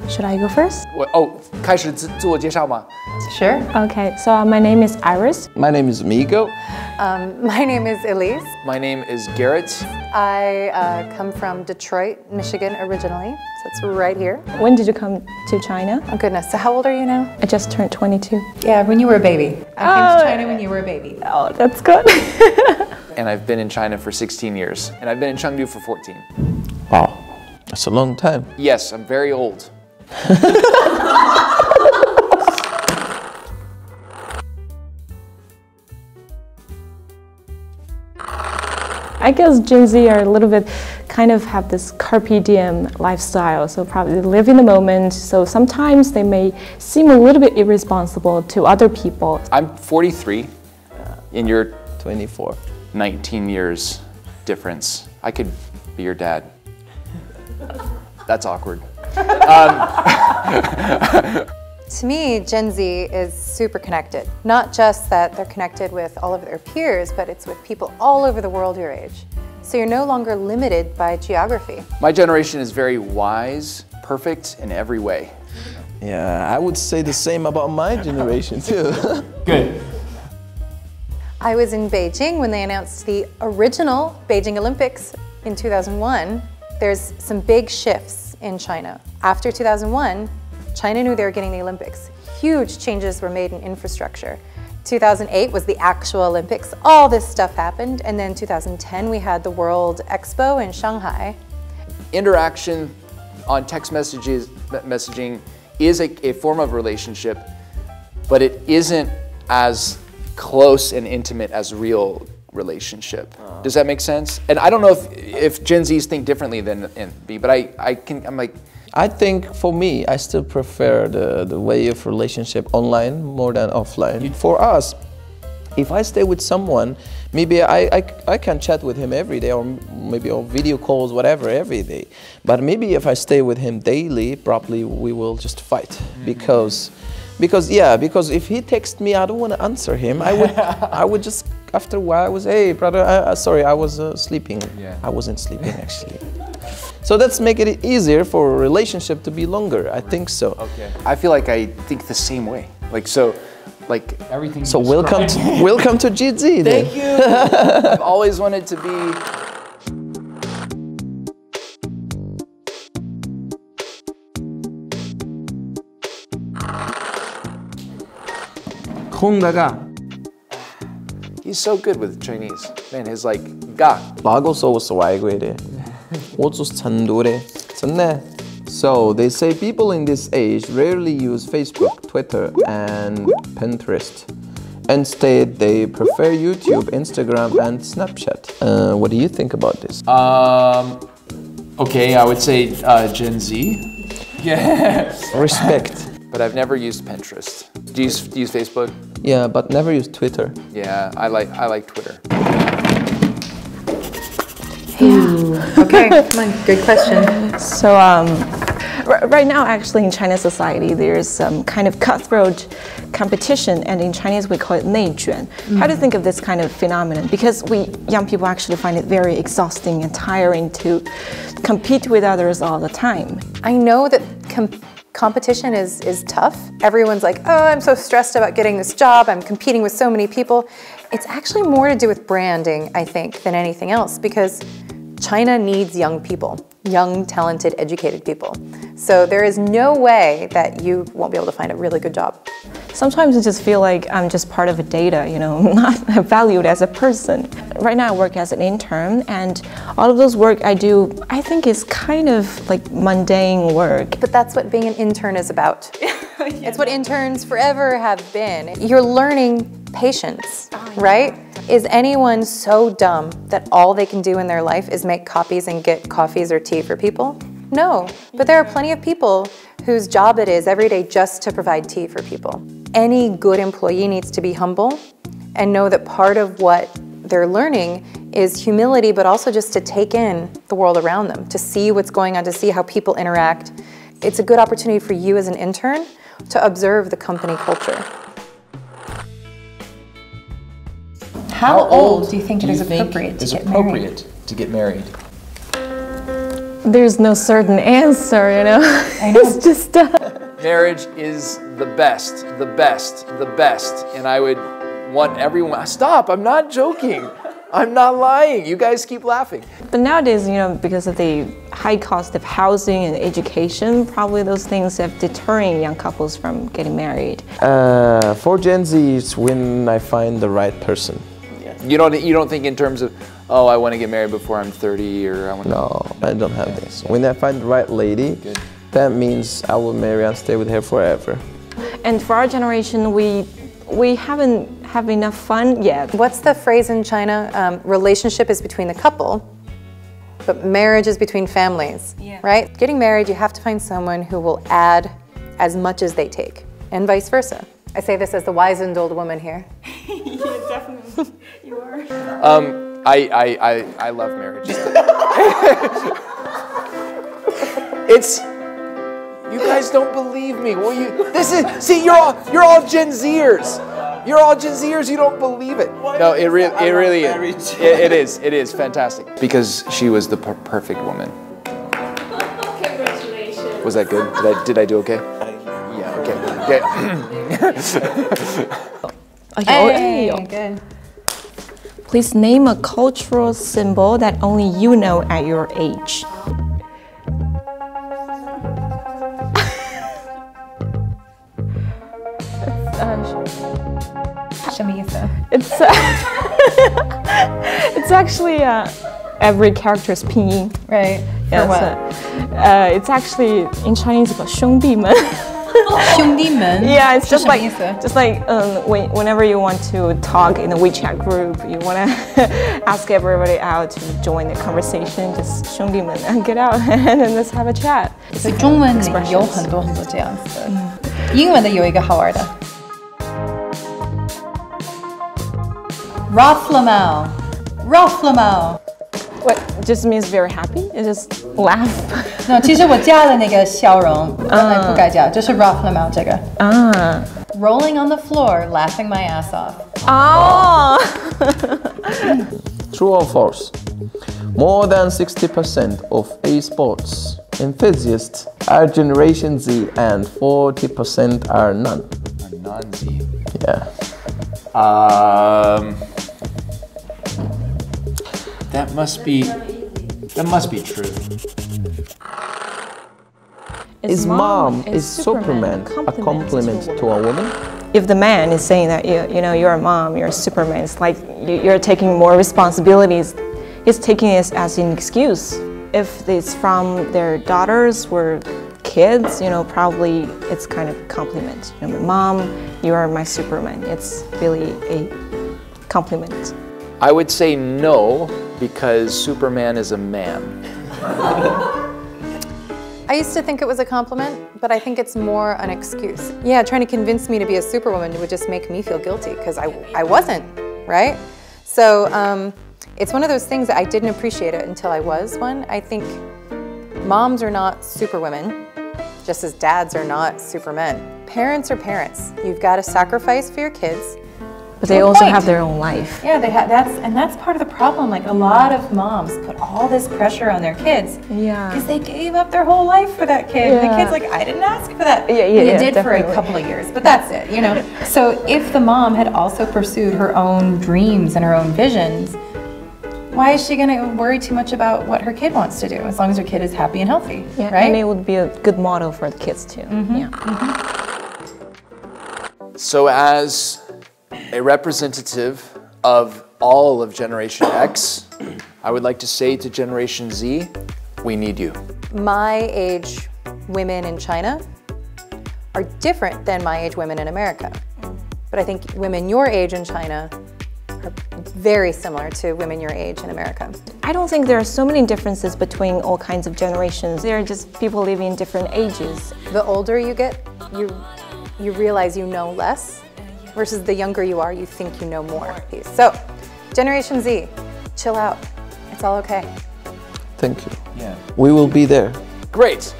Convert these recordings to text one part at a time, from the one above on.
Should I go first? 开始自我介绍吗？ Sure. Okay, so my name is Iris. My name is Migo. My name is Elise. My name is Garrett. I come from Detroit, Michigan originally, so it's right here. When did you come to China? Oh goodness, so how old are you now? I just turned 22. Yeah, when you were a baby. I came to China when you were a baby. Oh, that's good. And I've been in China for 16 years. And I've been in Chengdu for 14. Wow, that's a long time. Yes, I'm very old. I guess Gen Z are a little bit kind of have this carpe diem lifestyle, so probably live in the moment. So sometimes they may seem a little bit irresponsible to other people. I'm 43 and you're 24. 19 years difference. I could be your dad. That's awkward. To me, Gen Z is super connected. Not just that they're connected with all of their peers, but it's with people all over the world your age. So you're no longer limited by geography. My generation is very wise, perfect in every way. Yeah, I would say the same about my generation too. Good. I was in Beijing when they announced the original Beijing Olympics in 2001. There's some big shifts in China. After 2001, China knew they were getting the Olympics. Huge changes were made in infrastructure. 2008 was the actual Olympics. All this stuff happened. And then 2010, we had the World Expo in Shanghai. Interaction on text messaging is a form of relationship, but it isn't as close and intimate as real relationship. Does that make sense? And I don't know if Gen Zs think differently than me, but I'm like, I think for me, I still prefer the way of relationship online more than offline. For us, if I stay with someone, maybe I can chat with him every day or maybe on video calls, whatever, every day. But maybe if I stay with him daily, probably we will just fight because if he texts me, I don't want to answer him. I would just, after a while, I was, hey brother, sorry, I was sleeping. Yeah. I wasn't sleeping actually. So that's make it easier for a relationship to be longer. I think so. Okay. I feel like I think the same way. Like everything. So welcome to Gen Z. Thank you. I've always wanted to be. He's so good with Chinese. Man, his like ga. So they say people in this age rarely use Facebook, Twitter, and Pinterest. Instead, they prefer YouTube, Instagram, and Snapchat. What do you think about this? Okay, I would say Gen Z. Yeah. Respect. But I've never used Pinterest. Do you use Facebook? Yeah, but never use Twitter. Yeah, I like Twitter. Yeah. Okay, come on, good question. So right now, actually, in Chinese society, there's some kind of cutthroat competition, and in Chinese we call it 内卷. How do you think of this kind of phenomenon? Because we young people actually find it very exhausting and tiring to compete with others all the time. I know that competition is tough. Everyone's like, oh, I'm so stressed about getting this job. I'm competing with so many people. It's actually more to do with branding, I think, than anything else, because China needs young people, young, talented, educated people. So there is no way that you won't be able to find a really good job. Sometimes I just feel like I'm just part of a data, not valued as a person. Right now I work as an intern, and all of those work I do, I think is kind of like mundane work. But that's what being an intern is about. It's what interns forever have been. You're learning patience, right? Is anyone so dumb that all they can do in their life is make copies and get coffees or tea for people? No, but there are plenty of people whose job it is every day just to provide tea for people. Any good employee needs to be humble and know that part of what they're learning is humility, but also just to take in the world around them, to see what's going on, to see how people interact. It's a good opportunity for you as an intern to observe the company culture. How old do you think it is appropriate to get married? To get married? There's no certain answer, you know. I know. It's just Marriage is the best, the best, the best. And I would want everyone, stop, I'm not joking. I'm not lying. You guys keep laughing. But nowadays, you know, because of the high cost of housing and education, probably those things have deterring young couples from getting married. For Gen Z, it's when I find the right person. You don't think in terms of, oh, I want to get married before I'm 30 or I want to... No, I don't have this. When I find the right lady, that means I will marry and stay with her forever. And for our generation, we haven't have enough fun yet. What's the phrase in China? Relationship is between the couple, but marriage is between families, right? Getting married, you have to find someone who will add as much as they take, and vice versa. I say this as the wizened old woman here. Yeah, definitely. You are. I love marriage. It's... You guys don't believe me. Well, see, you're all Gen Zers. You're all Gen Zers. You don't believe it. No, it really is. It is fantastic because she was the perfect woman. Congratulations. Was that good? Did I do okay? Yeah. Okay. Hey, good. Please name a cultural symbol that only you know at your age. It's actually every character's pinyin. Right. Yeah, what? It's actually in Chinese called 兄弟们. 兄弟们? Yeah, it's just like whenever you want to talk in a WeChat group, you want to ask everybody out to join the conversation. Just 兄弟们 and get out and then let's have a chat. 所以中文里有很多很多这样子的，英文的有一个好玩的。Rafflemau. What just means very happy? It just laugh. No, 其实我加了那个笑容，本来不该加，就是 Rafflemau 这个。Rolling on the floor, laughing my ass off. Oh. True or false? More than 60% of esports enthusiasts are Generation Z and 40% are none. Non-Z. Yeah. That must be true. Is mom is Superman a compliment to a woman? If the man is saying that you know you're a mom, you're a Superman, it's like you're taking more responsibilities. He's taking it as an excuse. If it's from their daughters or kids, you know, probably it's kind of a compliment. You know, Mom, you are my Superman. It's really a compliment. I would say no, because Superman is a man. I used to think it was a compliment, but I think it's more an excuse. Yeah, trying to convince me to be a superwoman would just make me feel guilty because I wasn't, right? So it's one of those things that I didn't appreciate it until I was one. I think moms are not superwomen, just as dads are not supermen. Parents are parents. You've got to sacrifice for your kids. But they also have their own life. Yeah, that's part of the problem. Like a lot of moms put all this pressure on their kids. Yeah. Because they gave up their whole life for that kid. Yeah. The kid's like, I didn't ask for that. Yeah, they did definitely. for a couple of years, but that's it, you know. So if the mom had also pursued her own dreams and her own visions, why is she going to worry too much about what her kid wants to do, as long as her kid is happy and healthy, Yeah, right? and it would be a good model for the kids too. Yeah. So as a representative of all of Generation X, I would like to say to Generation Z, we need you. My age women in China are different than my age women in America. But I think women your age in China are very similar to women your age in America. I don't think there are so many differences between all kinds of generations. They're just people living in different ages. The older you get, you realize you know less, versus the younger you are, you think you know more. So, Generation Z, chill out. It's all okay. Thank you. Yeah. We will be there. Great.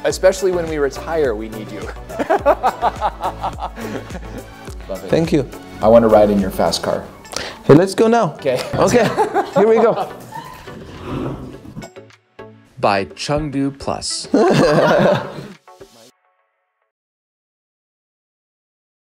Especially when we retire, we need you. Love it. Thank you. I want to ride in your fast car. Hey, let's go now. Okay. Okay, here we go. by Chengdu Plus.